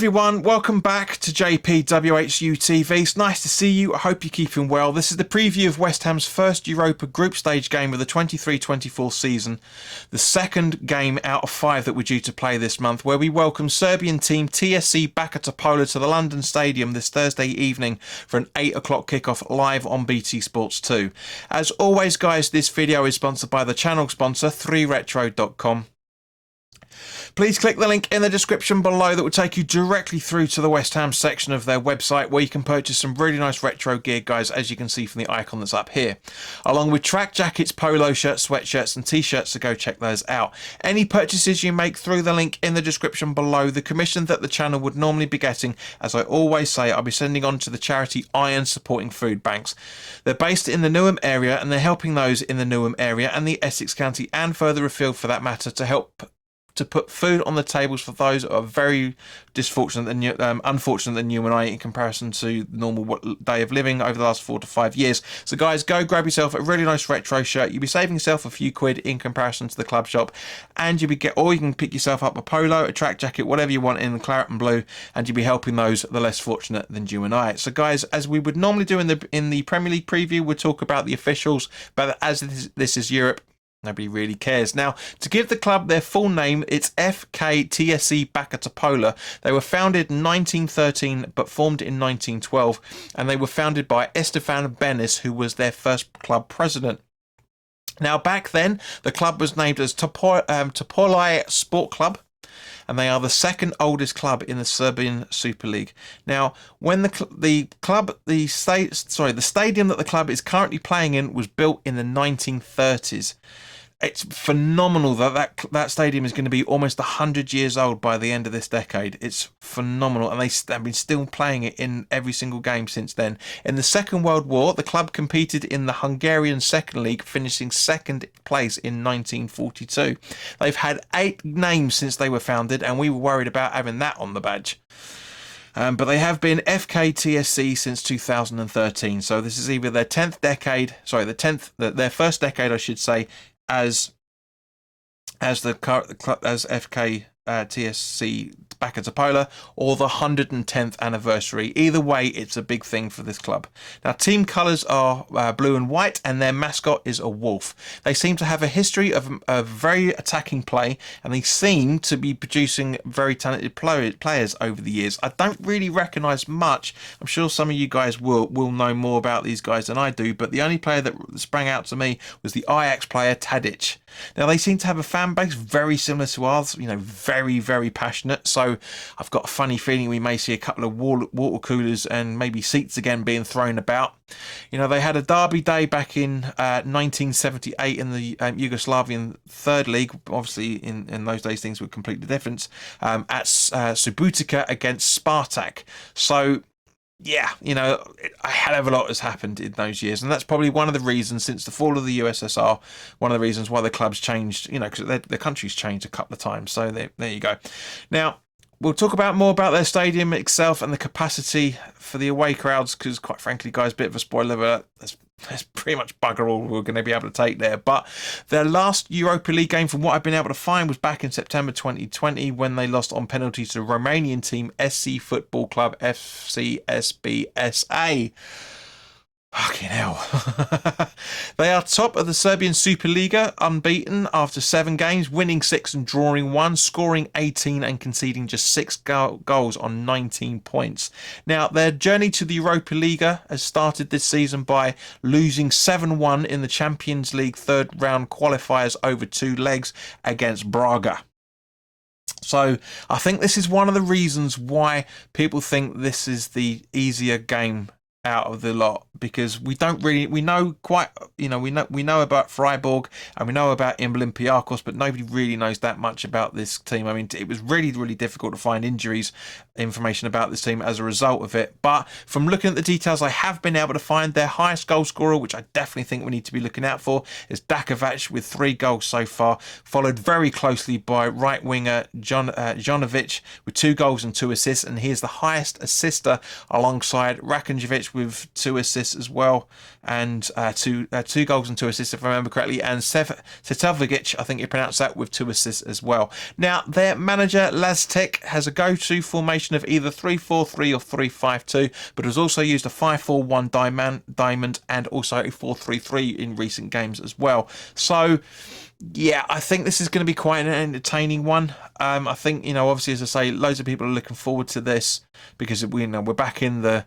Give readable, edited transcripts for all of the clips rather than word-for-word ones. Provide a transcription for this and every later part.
everyone, welcome back to WHU TV. It's nice to see you. I hope you're keeping well. This is the preview of West Ham's first Europa group stage game of the 23-24 season, the second game out of 5 that we're due to play this month, where we welcome Serbian team TSC Backa Topola to the London Stadium this Thursday evening for an 8 o'clock kickoff live on BT Sports 2. As always, guys, this video is sponsored by the channel sponsor 3retro.com. Please click the link in the description below that will take you directly through to the West Ham section of their website, where you can purchase some really nice retro gear, guys, as you can see from the icon that's up here, along with track jackets, polo shirts, sweatshirts and t-shirts, so go check those out. Any purchases you make through the link in the description below, the commission that the channel would normally be getting, as I always say, I'll be sending on to the charity Iron Supporting Food Banks. They're based in the Newham area, and they're helping those in the Newham area and the Essex County and further afield for that matter to put food on the tables for those who are very unfortunate than you and I in comparison to the normal day of living over the last 4 to 5 years. So guys, go grab yourself a really nice retro shirt. You'll be saving yourself a few quid in comparison to the club shop, and or you can pick yourself up a polo, a track jacket, whatever you want in the claret and blue, and you'll be helping those the less fortunate than you and I. So guys, as we would normally do in the Premier League preview, we'll talk about the officials, but as this is Europe, nobody really cares. Now, to give the club their full name, it's FK TSC Backa Topola. They were founded in 1913 but formed in 1912, and they were founded by Estefan Benes, who was their first club president. Now, back then, the club was named as Topola Sport Club, and they are the second oldest club in the Serbian Super League. Now, when the stadium that the club is currently playing in was built in the 1930s. It's phenomenal that stadium is going to be almost 100 years old by the end of this decade. It's phenomenal, and they've been still playing it in every single game since then. In the Second World War, the club competed in the Hungarian Second League, finishing second place in 1942. They've had 8 names since they were founded, and we were worried about having that on the badge. But they have been FKTSC since 2013, so this is either their 10th decade, their first decade, I should say, as FK TSC Backa Topola, or the 110th anniversary. Either way, it's a big thing for this club. Now, team colours are blue and white, and their mascot is a wolf. They seem to have a history of very attacking play, and they seem to be producing very talented players over the years. I don't really recognise much. I'm sure some of you guys will know more about these guys than I do, but the only player that sprang out to me was the Ajax player Tadic. Now, they seem to have a fan base very similar to ours, very, very passionate. So I've got a funny feeling we may see a couple of water coolers and maybe seats again being thrown about. They had a derby day back in 1978 in the Yugoslavian Third League. Obviously, in those days, things were completely different, at Subotica against Spartak. So, yeah, a hell of a lot has happened in those years, and that's probably one of the reasons, since the fall of the USSR, one of the reasons why the club's changed, because the country's changed a couple of times. So there you go. Now, we'll talk more about their stadium itself and the capacity for the away crowds, because quite frankly, guys, bit of a spoiler alert, there's pretty much bugger all we're going to be able to take there. But their last Europa League game, from what I've been able to find, was back in September 2020, when they lost on penalties to the Romanian team SC Football Club FCSB-SA. Fucking hell. They are top of the Serbian Superliga, unbeaten after 7 games, winning 6 and drawing 1, scoring 18 and conceding just 6 goals on 19 points. Now, their journey to the Europa League has started this season by losing 7-1 in the Champions League third round qualifiers over 2 legs against Braga. So I think this is one of the reasons why people think this is the easier game out of the lot, because we know about Freiburg and we know about Olympiacos, but nobody really knows that much about this team. I mean, it was really, really difficult to find information about this team as a result of it. But from looking at the details I have been able to find, their highest goal scorer, which I definitely think we need to be looking out for, is Dakovac with 3 goals so far, followed very closely by right winger Jonovic with 2 goals and 2 assists, and he is the highest assister alongside Rakonjevic with 2 assists as well, and two goals and 2 assists if I remember correctly, and Setavljic, I think you pronounce that, with 2 assists as well. Now their manager Laztek has a go-to formation of either 3-4-3 or 3-5-2, but has also used a 5-4-1 diamond and also a 4-3-3 in recent games as well. So yeah, I think this is going to be quite an entertaining one. I think, obviously, as I say, loads of people are looking forward to this because we're back in the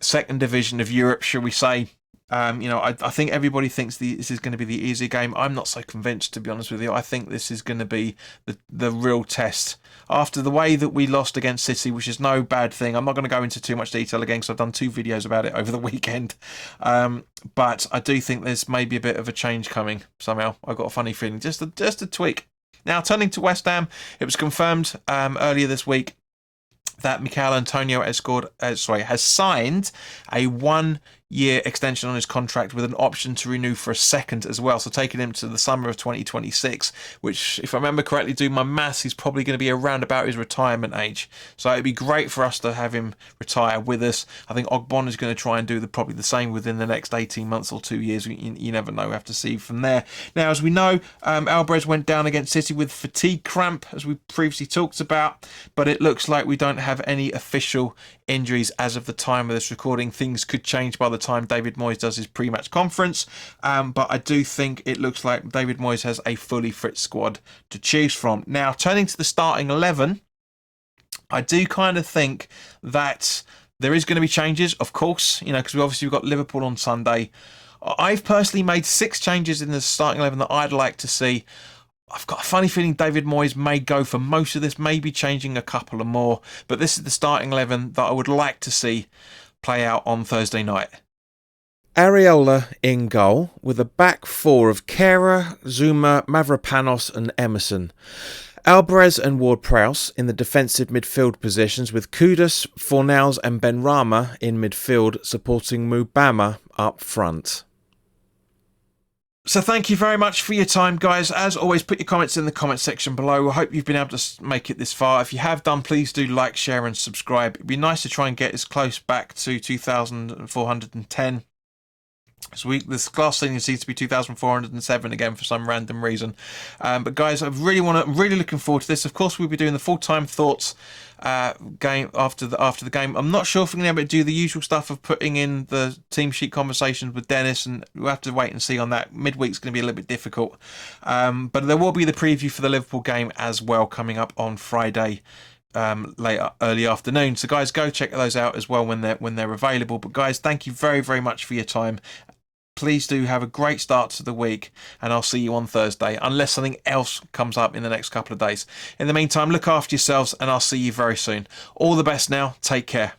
second division of Europe, shall we say. I think everybody thinks this is going to be the easier game. I'm not so convinced, to be honest with you. I think this is going to be the real test. After the way that we lost against City, which is no bad thing. I'm not going to go into too much detail again because I've done 2 videos about it over the weekend. But I do think there's maybe a bit of a change coming somehow. I've got a funny feeling. Just a tweak. Now, turning to West Ham, it was confirmed earlier this week that Mikel Antonio has signed a 1-year extension on his contract with an option to renew for a second as well. So taking him to the summer of 2026, which, if I remember correctly, do my maths, he's probably going to be around about his retirement age. So it'd be great for us to have him retire with us. I think Ogbon is going to try and do probably the same within the next 18 months or 2 years. You never know. We have to see from there. Now, as we know, Alvarez went down against City with fatigue cramp, as we previously talked about, but it looks like we don't have any official injuries as of the time of this recording. Things could change by the time David Moyes does his pre-match conference, but I do think it looks like David Moyes has a fully fit squad to choose from. Now, turning to the starting 11, I do kind of think that there is going to be changes, of course, because we've got Liverpool on Sunday. I've personally made 6 changes in the starting 11 that I'd like to see. I've got a funny feeling David Moyes may go for most of this, maybe changing a couple of more, but this is the starting 11 that I would like to see play out on Thursday night. Areola in goal, with a back 4 of Kehrer, Zuma, Mavropanos and Emerson. Alvarez and Ward-Prowse in the defensive midfield positions, with Kudus, Fornals and Benrahma in midfield, supporting Mubama up front. So thank you very much for your time, guys. As always, put your comments in the comment section below. I hope you've been able to make it this far. If you have done, please do like, share and subscribe. It'd be nice to try and get as close back to 2,410. This last thing seems to be 2,407 again for some random reason. But guys, I'm really looking forward to this. Of course, we'll be doing the full-time thoughts game after the game. I'm not sure if we're going to be able to do the usual stuff of putting in the team sheet conversations with Dennis, and we'll have to wait and see on that. Midweek's going to be a little bit difficult. But there will be the preview for the Liverpool game as well coming up on Friday. Early afternoon. So guys, go check those out as well when they're available. But guys, thank you very, very much for your time. Please do have a great start to the week, and I'll see you on Thursday, unless something else comes up in the next couple of days. In the meantime, look after yourselves, and I'll see you very soon. All the best now. Take care.